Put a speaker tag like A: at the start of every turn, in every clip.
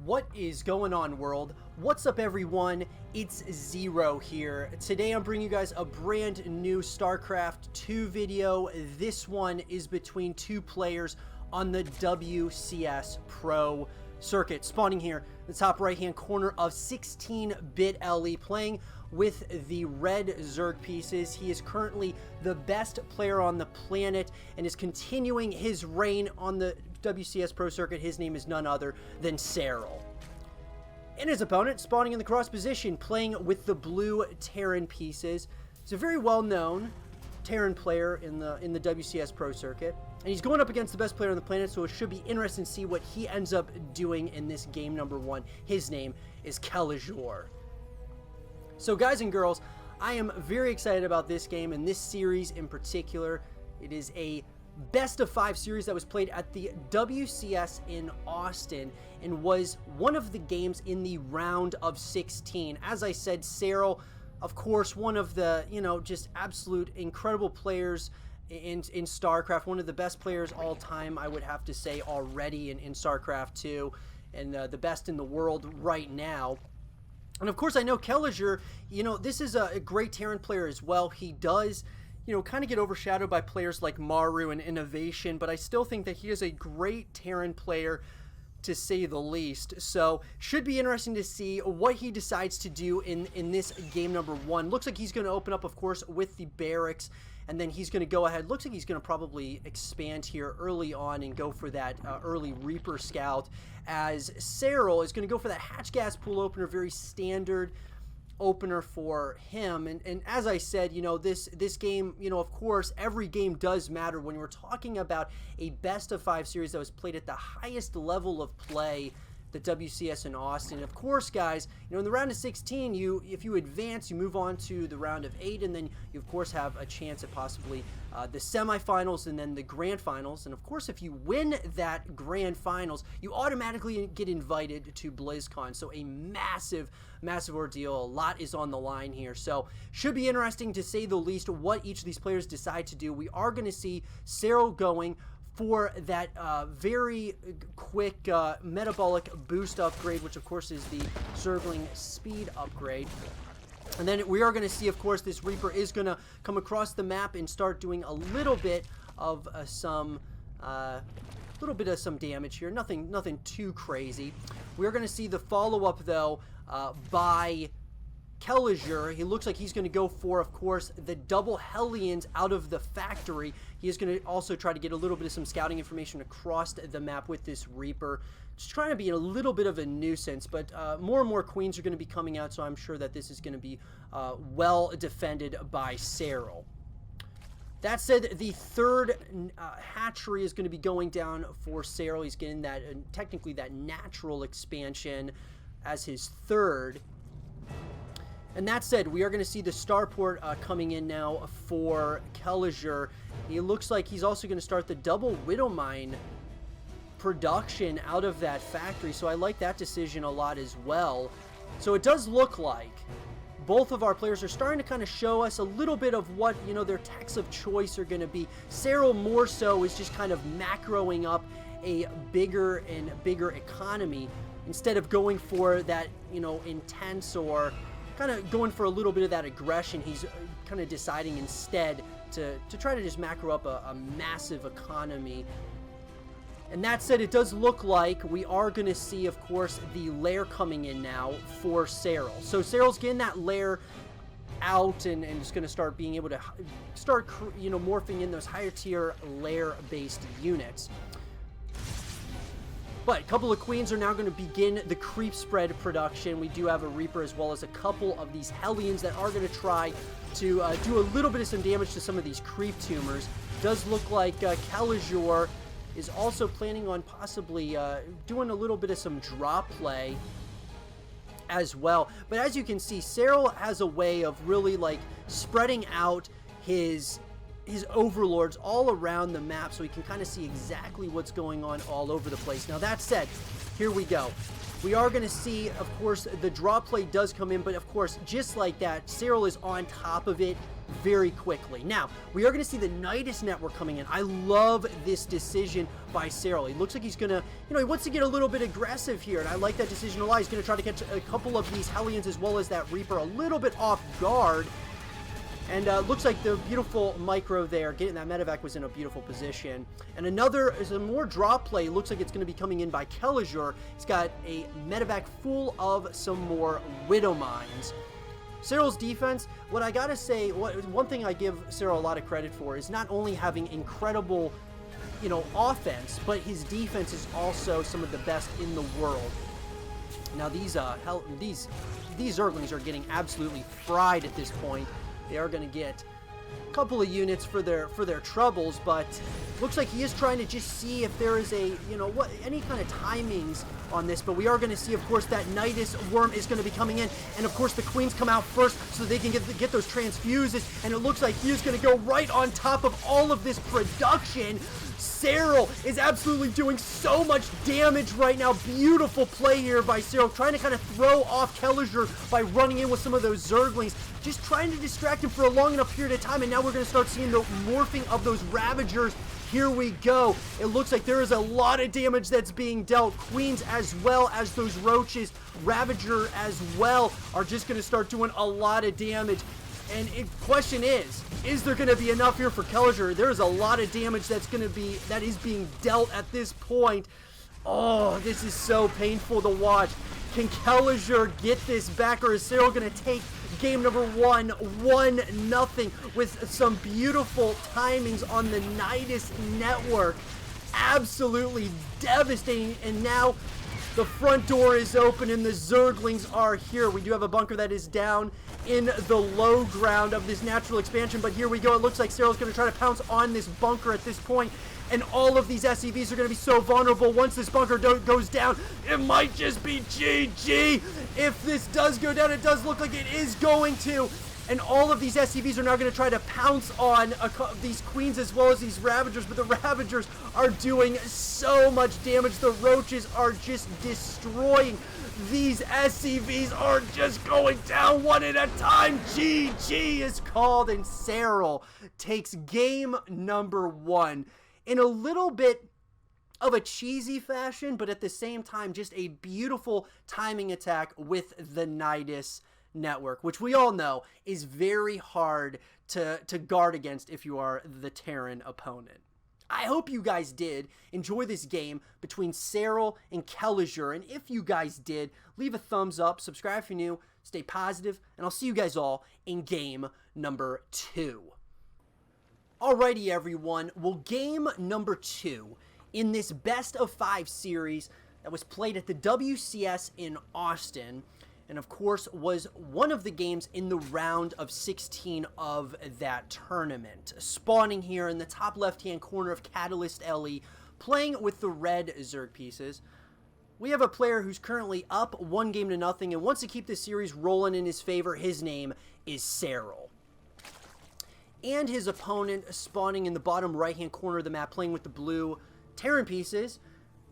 A: What is going on, world? What's up, everyone? It's Zero here. Today I'm bringing you guys a brand new StarCraft 2 video. This one is between two players on the WCS Pro circuit. Spawning here in the top right hand corner of 16-bit LE, playing with the red Zerg pieces. He is currently the best player on the planet and is continuing his reign on the WCS Pro circuit. His name is none other than Serral. And his opponent, spawning in the cross position, playing with the blue Terran pieces. He's a very well-known Terran player in the WCS Pro circuit, and he's going up against the best player on the planet, so it should be interesting to see what he ends up doing in this game number one. His name is Kelazhur. So guys and girls, I am very excited about this game and this series in particular. It is a best of 5 series that was played at the WCS in Austin and was one of the games in the round of 16. As I said, Serral, of course, one of the, just absolute incredible players in StarCraft, one of the best players all time, I would have to say, already in StarCraft 2, and the best in the world right now. And of course, I know Kelazhur, this is a great Terran player as well. He does kind of get overshadowed by players like Maru and Innovation, but I still think that he is a great Terran player, to say the least. So should be interesting to see what he decides to do in this game number one. Looks like he's going to open up, of course, with the barracks, and then he's going to go ahead. Looks like he's going to probably expand here early on and go for that early Reaper Scout, as Serral is going to go for that hatch gas pool opener, very standard opener for him. And as I said, this game, of course, every game does matter when we're talking about a best of 5 series that was played at the highest level of play, the WCS in Austin. Of course, guys, in the round of 16, if you advance, you move on to the round of 8, and then you of course have a chance at possibly the semifinals and then the grand finals. And of course, if you win that grand finals, you automatically get invited to BlizzCon. So a massive ordeal. A lot is on the line here. So should be interesting, to say the least, what each of these players decide to do. We are going to see Serral going for that very quick metabolic boost upgrade, which of course is the Zergling speed upgrade. And then we are going to see, of course, this Reaper is going to come across the map and start doing a little bit of some damage here. Nothing too crazy. We are going to see the follow-up, though, by Kelazhur. He looks like he's going to go for, of course, the double Hellions out of the factory. He is going to also try to get a little bit of some scouting information across the map with this Reaper. Just trying to be a little bit of a nuisance, but more and more Queens are going to be coming out, so I'm sure that this is going to be well defended by Serral. That said, the third hatchery is going to be going down for Serral. He's getting that, technically, that natural expansion as his third. And that said, we are going to see the starport coming in now for Kelazhur. He looks like he's also going to start the double Widowmine production out of that factory, so I like that decision a lot as well. So it does look like both of our players are starting to kind of show us a little bit of what, their techs of choice are going to be. Serral more so is just kind of macroing up a bigger and bigger economy instead of going for that, intense or kind of going for a little bit of that aggression. He's kind of deciding instead to try to just macro up a massive economy. And that said, it does look like we are going to see, of course, the lair coming in now for Serral. So Serral's getting that lair out and is going to start being able to start, morphing in those higher tier lair-based units. But a couple of Queens are now going to begin the creep spread production. We do have a Reaper as well as a couple of these Hellions that are going to try to do a little bit of some damage to some of these creep tumors. Does look like Kelazhur is also planning on possibly doing a little bit of some drop play as well. But as you can see, Serral has a way of really spreading out his overlords all around the map, so we can kind of see exactly what's going on all over the place. Now that said, here we go. We are going to see, of course, the draw play does come in, but of course, just like that, Serral is on top of it very quickly. Now, we are going to see the Nidus network coming in. I love this decision by Serral. He looks like he's going to, he wants to get a little bit aggressive here, and I like that decision a lot. He's going to try to catch a couple of these Hellions as well as that Reaper a little bit off guard. And looks like the beautiful micro there, getting that medevac was in a beautiful position. And another is a more draw play. Looks like it's going to be coming in by Kelazhur. He's got a medevac full of some more Widow Mines. Serral's defense, what I gotta say, one thing I give Serral a lot of credit for is not only having incredible, offense, but his defense is also some of the best in the world. Now these Zerglings are getting absolutely fried at this point. They are going to get a couple of units for their troubles, but looks like he is trying to just see if there is a, any kind of timings on this. But we are going to see, of course, that Nidus worm is going to be coming in, and of course the queens come out first so they can get those transfuses, and it looks like he is going to go right on top of all of this production. Serral is absolutely doing so much damage right now. Beautiful play here by Serral, trying to kind of throw off Kelazhur by running in with some of those Zerglings, just trying to distract him for a long enough period of time, and now we're going to start seeing the morphing of those Ravagers. Here we go. It looks like there is a lot of damage that's being dealt. Queens as well as those Roaches, Ravager as well, are just going to start doing a lot of damage. And the question is there going to be enough here for Kelazhur? There's a lot of damage that is being dealt at this point. Oh, this is so painful to watch. Can Kelazhur get this back, or is Serral going to take game number 1-0 with some beautiful timings on the Nidus network? Absolutely devastating. And now the front door is open and the Zerglings are here. We do have a bunker that is down in the low ground of this natural expansion, but here we go. It looks like Serral's going to try to pounce on this bunker at this point, and all of these SCVs are going to be so vulnerable. Once this bunker goes down, it might just be GG. If this does go down, it does look like it is going to. And all of these SCVs are now going to try to pounce on these queens as well as these Ravagers, but the Ravagers are doing so much damage. The Roaches are just destroying. These SCVs are just going down one at a time. GG is called, and Serral takes game number 1 in a little bit of a cheesy fashion, but at the same time, just a beautiful timing attack with the Nidus network, which we all know is very hard to guard against if you are the Terran opponent. I hope you guys did enjoy this game between Serral and Kelazhur, and if you guys did, leave a thumbs up, subscribe if you're new, stay positive, and I'll see you guys all in game number 2. Alrighty everyone, well, game number 2 in this best of 5 series that was played at the WCS in Austin, and of course was one of the games in the round of 16 of that tournament. Spawning here in the top left-hand corner of Catalyst LE, playing with the red Zerg pieces. We have a player who's currently up 1-0 and wants to keep this series rolling in his favor. His name is Serral. And his opponent spawning in the bottom right-hand corner of the map, playing with the blue Terran pieces.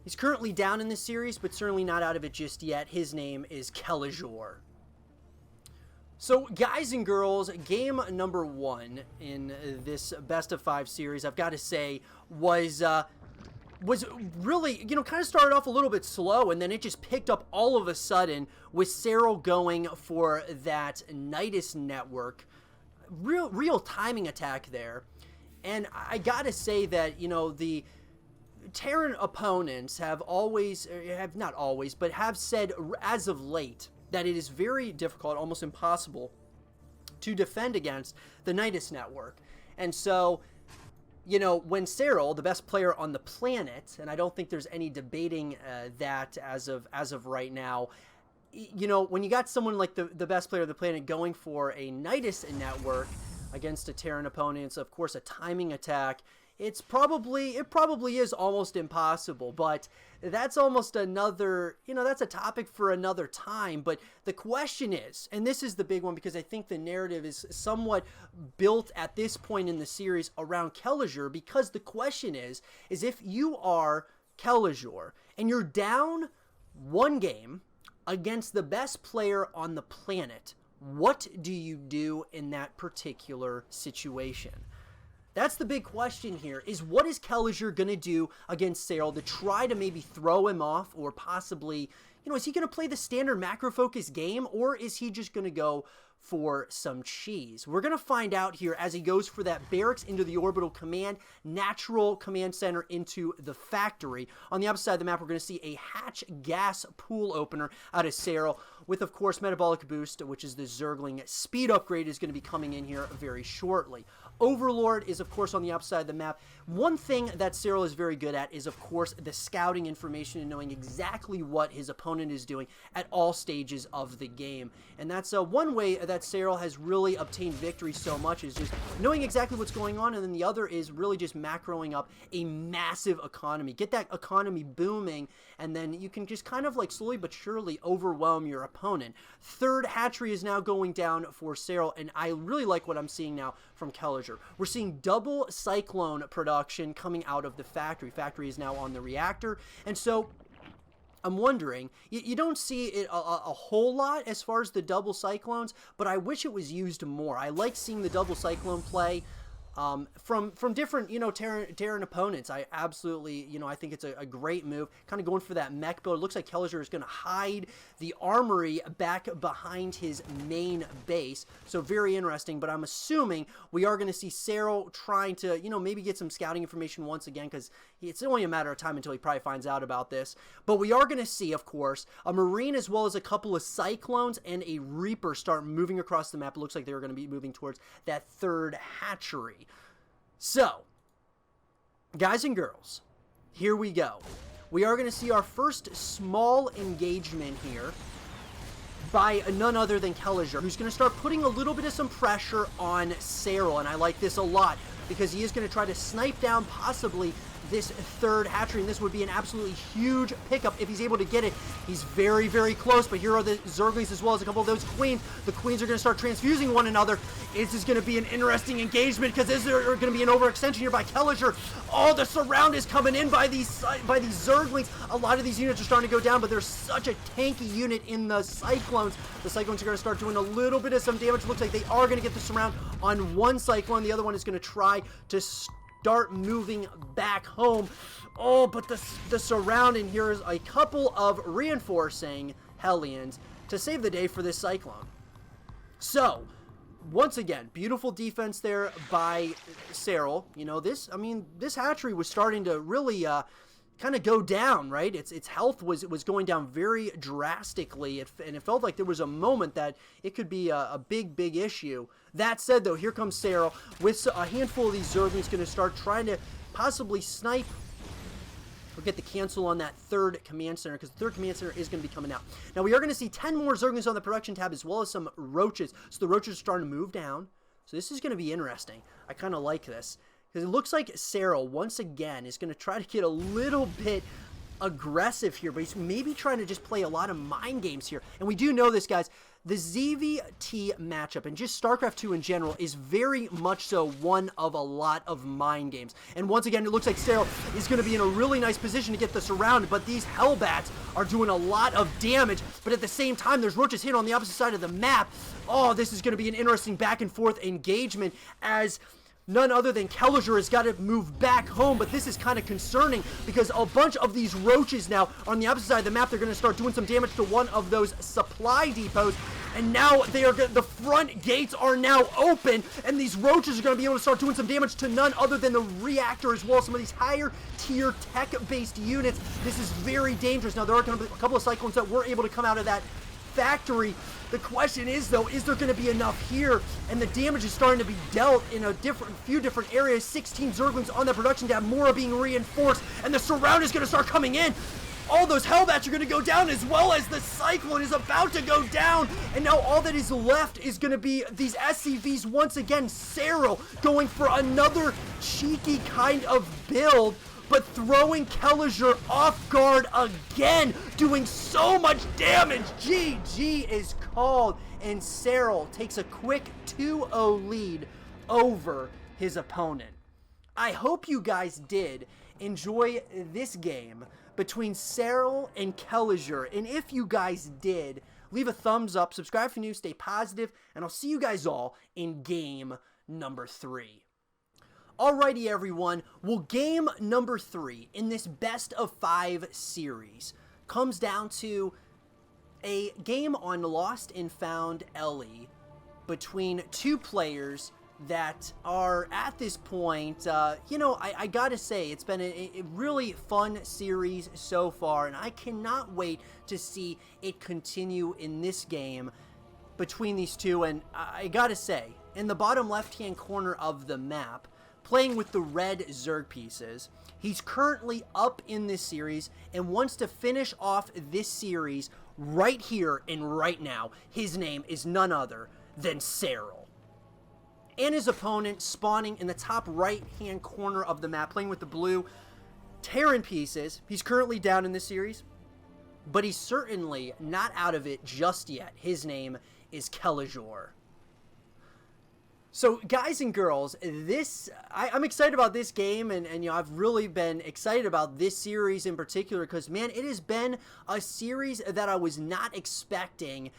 A: He's currently down in this series, but certainly not out of it just yet. His name is Kelazhur. So, guys and girls, game number 1 in this best of 5 series, I've got to say, was really, kind of started off a little bit slow, and then it just picked up all of a sudden with Serral going for that Nidus network. Real timing attack there. And I got to say that, the Terran opponents have not always, but have said as of late that it is very difficult, almost impossible, to defend against the Nidus network. And so, when Serral, the best player on the planet, and I don't think there's any debating that as of right now, when you got someone like the best player of the planet going for a Nidus network against a Terran opponent, it's of course a timing attack. It probably is almost impossible, but that's almost another, that's a topic for another time. But the question is, and this is the big one because I think the narrative is somewhat built at this point in the series around Kelazhur, because the question is if you are Kelazhur and you're down 1 game against the best player on the planet, What do you do in that particular situation? That's the big question here, is what is Kelazhur going to do against Serral to try to maybe throw him off, or possibly, is he going to play the standard macro-focused game, or is he just going to go for some cheese? We're going to find out here as he goes for that barracks into the orbital command, natural command center into the factory. On the opposite side of the map, we're going to see a hatch gas pool opener out of Serral with, of course, metabolic boost, which is the Zergling speed upgrade, is going to be coming in here very shortly. Overlord is, of course, on the outside of the map. One thing that Serral is very good at is, of course, the scouting information and knowing exactly what his opponent is doing at all stages of the game. And that's one way that Serral has really obtained victory so much, is just knowing exactly what's going on, and then the other is really just macroing up a massive economy. Get that economy booming, and then you can just kind of like slowly but surely overwhelm your opponent. Third hatchery is now going down for Serral, and I really like what I'm seeing now from Kelazhur. We're seeing double Cyclone production coming out of the factory. Factory is now on the reactor, and so I'm wondering, you don't see it a whole lot as far as the double Cyclones, but I wish it was used more. I like seeing the double Cyclone play from different, Terran opponents. I absolutely, I think it's a great move. Kind of going for that mech build. It looks like Kelazhur is going to hide the armory back behind his main base. So very interesting, but I'm assuming we are going to see Serral trying to, maybe get some scouting information once again, because it's only a matter of time until he probably finds out about this. But we are going to see, of course, a Marine as well as a couple of Cyclones and a Reaper start moving across the map. It looks like they're going to be moving towards that third hatchery. So, guys and girls, here we go. We are going to see our first small engagement here by none other than Kelazhur, who's going to start putting a little bit of some pressure on Serral, and I like this a lot, because he is going to try to snipe down possibly this third hatchery, and this would be an absolutely huge pickup if he's able to get it. He's very, very close, but here are the Zerglings as well as a couple of those Queens. The Queens are going to start transfusing one another. This is going to be an interesting engagement, because this is going to be an overextension here by Kelazhur. Oh, the surround is coming in by these Zerglings. A lot of these units are starting to go down, but there's such a tanky unit in the Cyclones. The Cyclones are going to start doing a little bit of some damage. Looks like they are going to get the surround on one Cyclone. The other one is going to try to start moving back home. Oh, but the surround in here is a couple of reinforcing Hellions to save the day for this Cyclone. So, once again, beautiful defense there by Serral. This hatchery was starting to really kind of go down, right? Its health was going down very drastically, and it felt like there was a moment that it could be a big issue. That said, though, here comes Serral with a handful of these Zerglings going to start trying to possibly snipe or get the cancel on that third command center, because the third command center is going to be coming out. Now, we are going to see 10 more Zerglings on the production tab, as well as some Roaches. So the Roaches are starting to move down. So this is going to be interesting. I kind of like this, because it looks like Serral, once again, is going to try to get a little bit aggressive here, but he's maybe trying to just play a lot of mind games here. And we do know this, guys. The ZvT matchup, and just StarCraft 2 in general, is very much so one of a lot of mind games. And once again, it looks like Serral is going to be in a really nice position to get the surround, but these Hellbats are doing a lot of damage. But at the same time, there's Roaches hit on the opposite side of the map. Oh, this is going to be an interesting back and forth engagement, as none other than Kelazhur has got to move back home, but this is kind of concerning, because a bunch of these Roaches now on the opposite side of the map, they're going to start doing some damage to one of those supply depots, and now the front gates are now open, and these Roaches are going to be able to start doing some damage to none other than the reactor as well, some of these higher tier tech-based units. This is very dangerous. Now, there are going to be a couple of Cyclones that were able to come out of that factory. The question is, though, is there going to be enough here? And the damage is starting to be dealt in a few different areas. 16 Zerglings on that production tab, more are being reinforced, and the surround is going to start coming in. All those Hellbats are going to go down, as well as the Cyclone is about to go down. And now all that is left is going to be these SCVs once again. Serral going for another cheeky kind of build, but throwing Kelazhur off guard again, doing so much damage. GG is called, and Serral takes a quick 2-0 lead over his opponent. I hope you guys did enjoy this game between Serral and Kelazhur, and if you guys did, leave a thumbs up, subscribe if you're new, stay positive, and I'll see you guys all in game number 3. Alrighty, everyone. Well, game number 3 in this best of 5 series comes down to a game on Lost and Found Ellie between 2 players that are at this point, you know, I gotta say, it's been a really fun series so far, and I cannot wait to see it continue in this game between these 2. And I gotta say, in the bottom left-hand corner of the map, playing with the red Zerg pieces, he's currently up in this series and wants to finish off this series right here and right now. His name is none other than Serral. And his opponent spawning in the top right-hand corner of the map, playing with the blue Terran pieces. He's currently down in this series, but he's certainly not out of it just yet. His name is Kelazhur. So, guys and girls, I'm excited about this game, and you know, I've really been excited about this series in particular because, man, it has been a series that I was not expecting.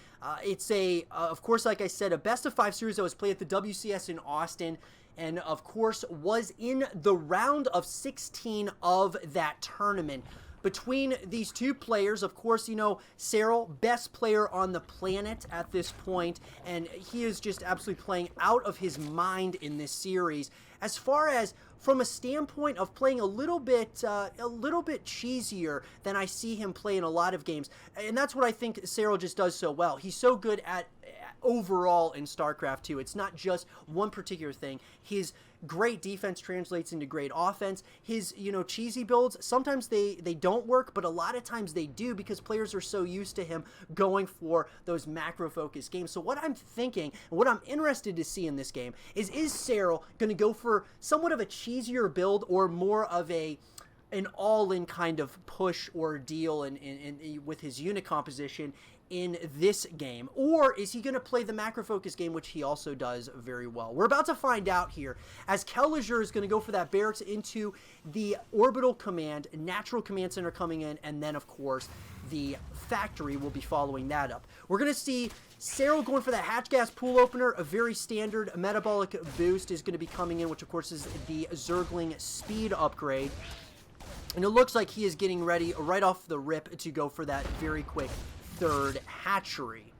A: It's of course, like I said, a best of 5 series that was played at the WCS in Austin, and of course was in the round of 16 of that tournament. Between these 2 players, of course, you know, Serral, best player on the planet at this point, and he is just absolutely playing out of his mind in this series. As far as from a standpoint of playing a little bit cheesier than I see him play in a lot of games, and that's what I think Serral just does so well. He's so good at overall in StarCraft 2. It's not just one particular thing. His great defense translates into great offense. His, you know, cheesy builds, sometimes they don't work, but a lot of times they do because players are so used to him going for those macro-focused games. So what I'm thinking, and what I'm interested to see in this game is Serral going to go for somewhat of a cheesier build or more of an all-in kind of push or deal with his unit composition in this game? Or is he going to play the macro focus game, which he also does very well? We're about to find out here, as Kelazhur is going to go for that barracks into the orbital command, natural command center coming in, and then of course the factory will be following that up. We're going to see Serral going for that hatch gas pool opener. A very standard metabolic boost is going to be coming in, which of course is the Zergling speed upgrade. And it looks like he is getting ready right off the rip to go for that very quick 3rd hatchery.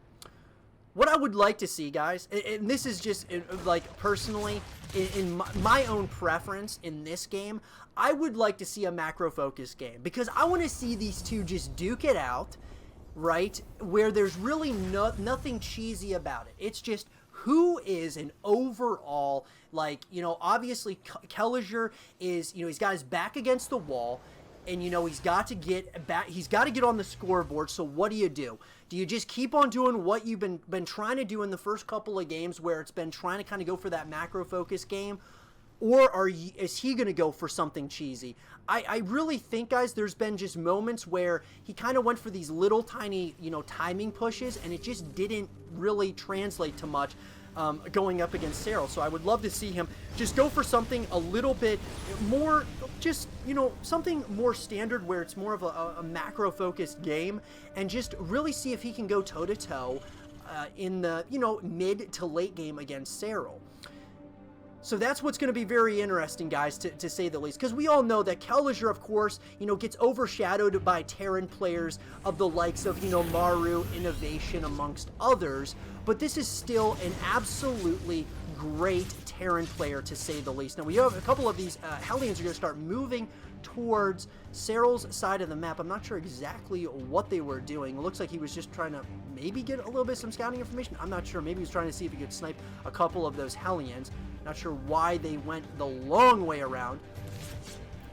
A: What I would like to see, guys, and this is just like personally in my own preference in this game, I would like to see a macro focus game because I want to see these 2 just duke it out, right, where there's really nothing cheesy about it. It's just who is an overall, like, you know, obviously Kelazhur is, you know, he's got his back against the wall, and, you know, he's got to get back, he's got to get on the scoreboard. So what do? Do you just keep on doing what you've been trying to do in the first couple of games where it's been trying to kind of go for that macro focus game? Or is he going to go for something cheesy? I really think, guys, there's been just moments where he kind of went for these little tiny, you know, timing pushes, and it just didn't really translate to much going up against Serral. So I would love to see him just go for something a little bit more, just, you know, something more standard where it's more of a macro-focused game, and just really see if he can go toe-to-toe in the, you know, mid to late game against Serral. So that's what's going to be very interesting, guys, to say the least. Because we all know that Kelazhur, of course, you know, gets overshadowed by Terran players of the likes of, you know, Maru, Innovation, amongst others. But this is still an absolutely great Terran player, to say the least. Now, we have a couple of these Hellions are going to start moving towards Serral's side of the map. I'm not sure exactly what they were doing. It looks like he was just trying to maybe get a little bit of some scouting information. I'm not sure. Maybe he was trying to see if he could snipe a couple of those Hellions. Not sure why they went the long way around.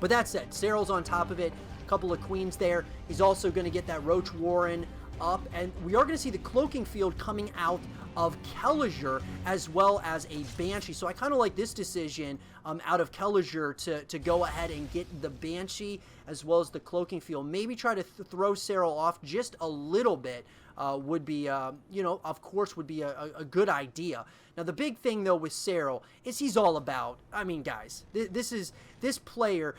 A: But that said, Serral's on top of it. A couple of queens there. He's also going to get that Roach Warren up. And we are going to see the cloaking field coming out of Kelazhur, as well as a Banshee. So I kind of like this decision out of Kelazhur to go ahead and get the Banshee as well as the cloaking field. Maybe try to throw Serral off just a little bit would be, you know, of course would be a good idea. Now, the big thing, though, with Serral is he's all about, I mean, guys, this player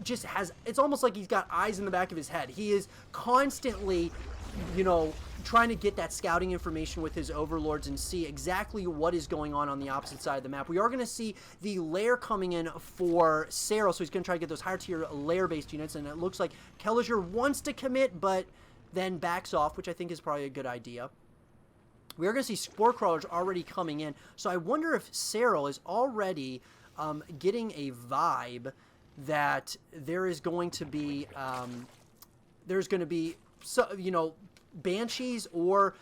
A: just has, it's almost like he's got eyes in the back of his head. He is constantly, you know, trying to get that scouting information with his overlords and see exactly what is going on the opposite side of the map. We are going to see the lair coming in for Serral, so he's going to try to get those higher tier lair-based units, and it looks like Kelazhur wants to commit, but then backs off, which I think is probably a good idea. We are going to see Spore Crawlers already coming in, so I wonder if Serral is already getting a vibe that there is going to be, Banshees or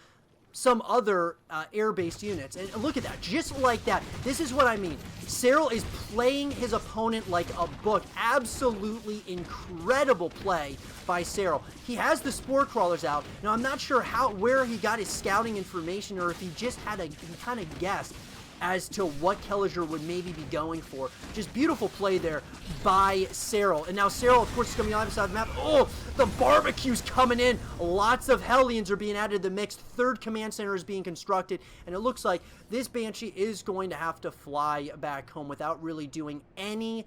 A: some other air-based units. And look at that, just like that. This is what I mean. Serral is playing his opponent like a book. Absolutely incredible play by Serral. He has the Spore Crawlers out. Now, I'm not sure where he got his scouting information, or if he just had he kind of guessed as to what Kelazhur would maybe be going for. Just beautiful play there by Serral. And now Serral, of course, is coming on the side of the map. Oh, the barbecue's coming in. Lots of Hellions are being added to the mix. Third command center is being constructed. And it looks like this Banshee is going to have to fly back home without really doing any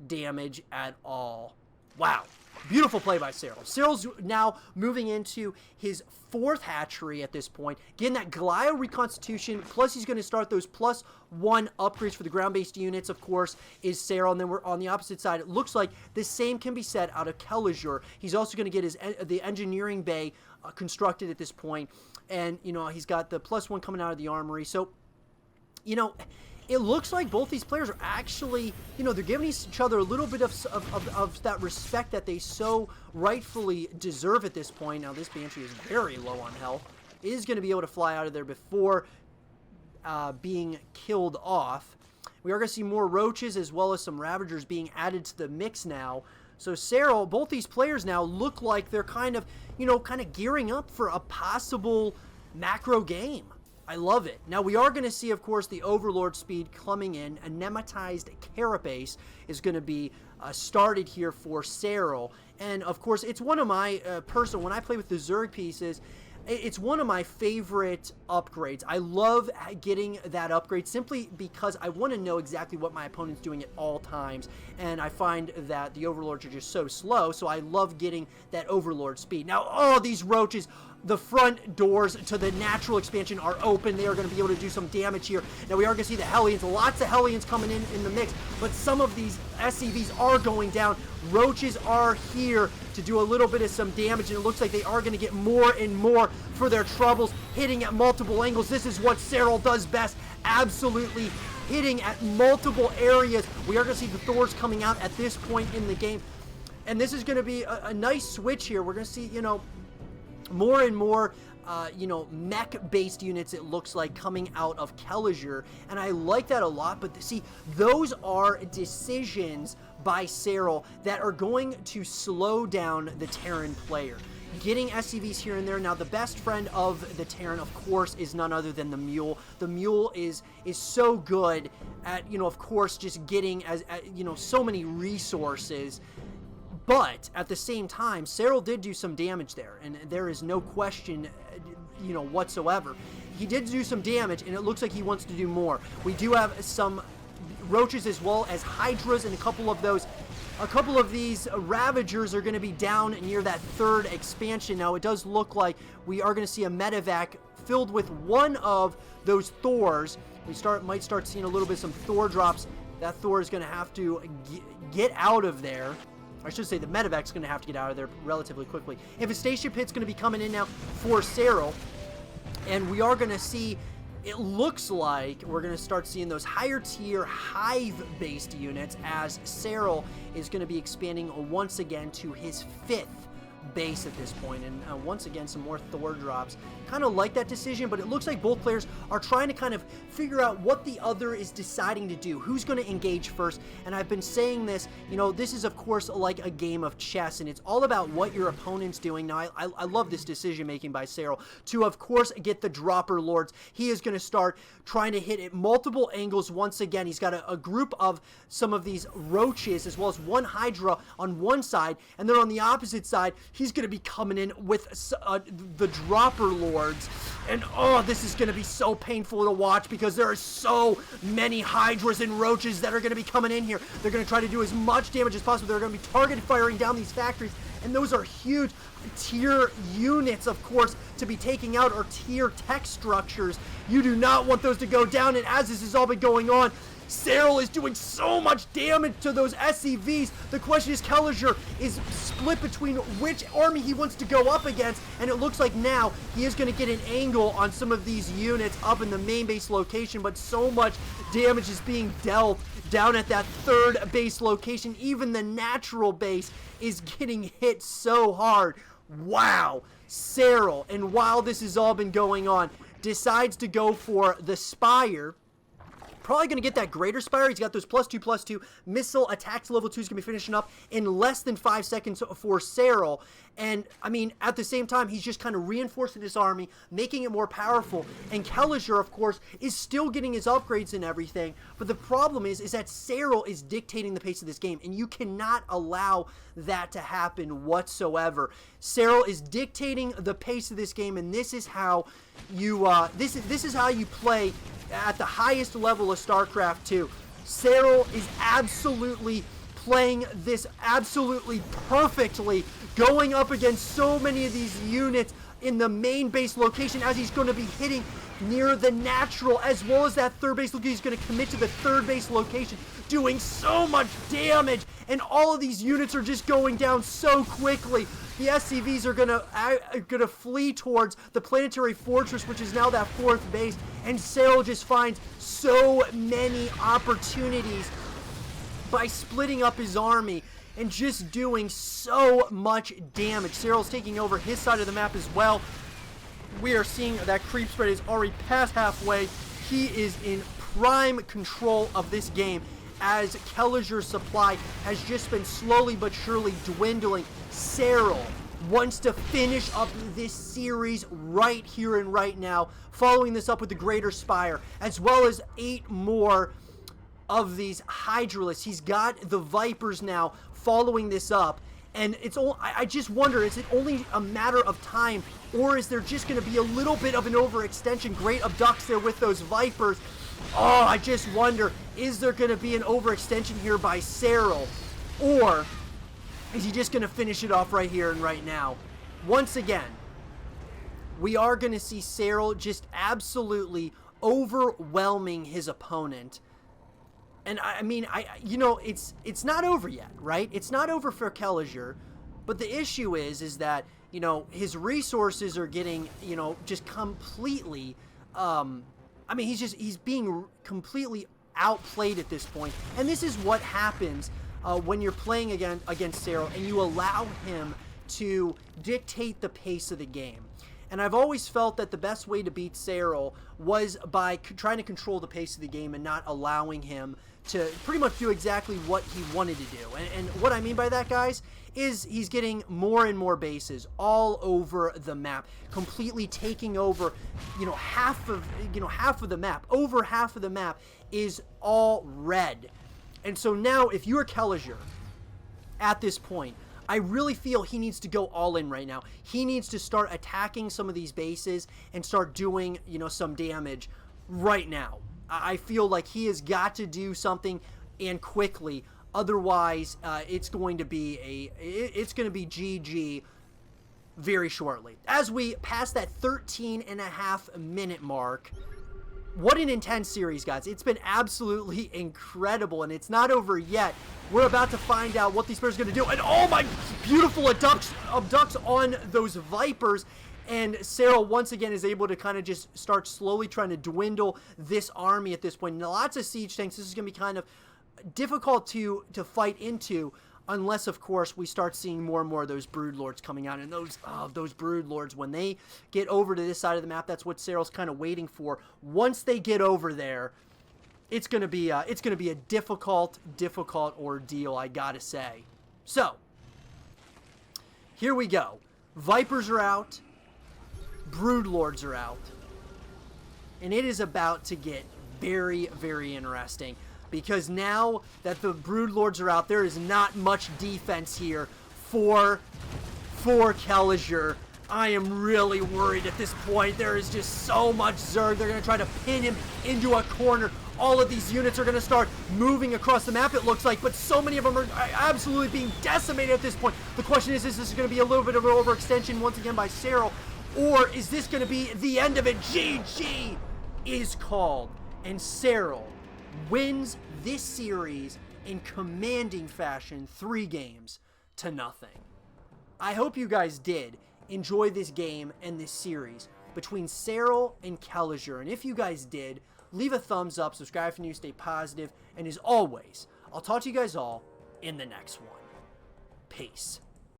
A: damage at all. Wow. Beautiful play by Serral. Serral's now moving into his 4th hatchery at this point. Getting that Glio reconstitution, plus he's going to start those +1 upgrades for the ground-based units, of course, is Serral. And then we're on the opposite side. It looks like the same can be said out of Kelazhur. He's also going to get the engineering bay constructed at this point. And, you know, he's got the +1 coming out of the armory. So, you know, it looks like both these players are actually, you know, they're giving each other a little bit of that respect that they so rightfully deserve at this point. Now, this Banshee is very low on health. Is going to be able to fly out of there before being killed off. We are going to see more Roaches as well as some Ravagers being added to the mix now. So Serral, both these players now look like they're kind of, you know, gearing up for a possible macro game. I love it. Now, we are going to see, of course, the Overlord speed coming in. A Nematized Carapace is going to be started here for Serral. And, of course, it's one of my when I play with the Zerg pieces, it's one of my favorite upgrades. I love getting that upgrade simply because I want to know exactly what my opponent's doing at all times. And I find that the Overlords are just so slow, so I love getting that Overlord speed. Now, all these Roaches, the front doors to the natural expansion are open. They are going to be able to do some damage here. Now, we are going to see the Hellions. Lots of Hellions coming in the mix, but some of these SCVs are going down. Roaches are here to do a little bit of some damage, and it looks like they are going to get more and more for their troubles, hitting at multiple angles. This is what Serral does best. Absolutely hitting at multiple areas. We are going to see the Thors coming out at this point in the game, and this is going to be a nice switch here. We're going to see, you know, more and more, you know, mech-based units, it looks like, coming out of Kelazhur, and I like that a lot. But see, those are decisions by Serral that are going to slow down the Terran player. Getting SCVs here and there. Now, the best friend of the Terran, of course, is none other than the Mule. The Mule is so good at, you know, of course, just getting, you know, so many resources. But at the same time, Serral did do some damage there, and there is no question, you know, whatsoever. He did do some damage, and it looks like he wants to do more. We do have some Roaches as well as Hydras, and a couple of these Ravagers are going to be down near that 3rd expansion. Now, it does look like we are going to see a medevac filled with one of those Thors. We might start seeing a little bit of some Thor drops. That Thor is going to have to get out of there. I should say the medevac's going to have to get out of there relatively quickly. Infestation Pit's going to be coming in now for Serral. And we are going to see, it looks like we're going to start seeing those higher tier Hive-based units as Serral is going to be expanding once again to his 5th base at this point. And once again, some more Thor drops. Kind of like that decision, but it looks like both players are trying to kind of figure out what the other is deciding to do. Who's going to engage first? And I've been saying this, you know, this is of course like a game of chess, and it's all about what your opponent's doing. Now, I love this decision making by Serral to, of course, get the Dropper Lords. He is going to start trying to hit at multiple angles once again. He's got a group of some of these Roaches as well as one Hydra on one side, and then on the opposite side, he's going to be coming in with the Dropper Lords. And oh, this is going to be so painful to watch because there are so many Hydras and Roaches that are going to be coming in here. They're going to try to do as much damage as possible. They're going to be target firing down these factories. and those are huge tier units, of course, to be taking out, or tier tech structures. You do not want those to go down, and as this has all been going on, Serral is doing so much damage to those SCVs. The question is, Kelazhur is split between which army he wants to go up against, and it looks like now he is going to get an angle on some of these units up in the main base location, but so much damage is being dealt down at that third base location. Even the natural base is getting hit so hard. Wow. Serral, and while this has all been going on, decides to go for the Spire. Probably going to get that greater Spire. He's got those +2/+2 missile attacks. Level 2 is going to be finishing up in less than 5 seconds for Serral. And, I mean, at the same time, he's just kind of reinforcing his army, making it more powerful. And Kelazhur, of course, is still getting his upgrades and everything. But the problem is that Serral is dictating the pace of this game, and you cannot allow that to happen whatsoever. Serral is dictating the pace of this game, and this is how you this is how you play at the highest level of StarCraft 2. Serral is absolutely playing this absolutely perfectly, going up against so many of these units in the main base location, as he's going to be hitting near the natural, as well as that third base location. He's going to commit to the third base location, doing so much damage, and all of these units are just going down so quickly. The SCVs are gonna flee towards the planetary fortress, which is now that fourth base, and Serral just finds so many opportunities by splitting up his army and just doing so much damage. Serral's taking over his side of the map as well. We are seeing that creep spread is already past halfway. He is in prime control of this game, as Kelazhur's supply has just been slowly but surely dwindling. Serral wants to finish up this series right here and right now, following this up with the Greater Spire, as well as 8 more of these Hydralisks. He's got the Vipers now following this up, and it's all, I just wonder, is it only a matter of time, or is there just going to be a little bit of an overextension? Great abducts there with those Vipers. Oh, I just wonder, is there going to be an overextension here by Serral, or is he just going to finish it off right here and right now? Once again, we are going to see Serral just absolutely overwhelming his opponent. And I mean, you know, it's not over yet, right? It's not over for Kelazhur, but the issue is that, you know, his resources are getting, you know, just completely, I mean, he's being completely outplayed at this point. And this is what happens when you're playing against Serral and you allow him to dictate the pace of the game. And I've always felt that the best way to beat Serral was by trying to control the pace of the game and not allowing him to pretty much do exactly what he wanted to do. And what I mean by that, guys, is he's getting more and more bases all over the map, completely taking over, you know, half of the map. Over half of the map is all red. And so now, if you're Kelazhur at this point, I really feel he needs to go all in right now. He needs to start attacking some of these bases and start doing, you know, some damage right now. I feel like he has got to do something, and quickly. Otherwise, it's going to be GG very shortly. As we pass that 13.5-minute mark, what an intense series, guys. It's been absolutely incredible, and it's not over yet. We're about to find out what these players are going to do. And oh my, beautiful abducts on those Vipers. And Serral once again is able to kind of just start slowly trying to dwindle this army at this point. Now, lots of siege tanks. This is going to be kind of difficult to fight into, unless, of course, we start seeing more and more of those Broodlords coming out. And those Broodlords, when they get over to this side of the map, that's what Serral's kind of waiting for. Once they get over there, it's gonna be a difficult ordeal, I gotta say. So here we go. Vipers are out. Broodlords are out. And it is about to get very, very interesting. Because now that the Broodlords are out, there is not much defense here for Kelazhur. I am really worried at this point. There is just so much Zerg. They're going to try to pin him into a corner. all of these units are going to start moving across the map, it looks like, but so many of them are absolutely being decimated at this point. The question is this going to be a little bit of an overextension once again by Serral, or is this going to be the end of it? GG is called, and Serral wins this series in commanding fashion, 3-0. I hope you guys did enjoy this game and this series between Serral and Kelazhur, and if you guys did, leave a thumbs up, subscribe if you're new, stay positive, and as always, I'll talk to you guys all in the next one. Peace.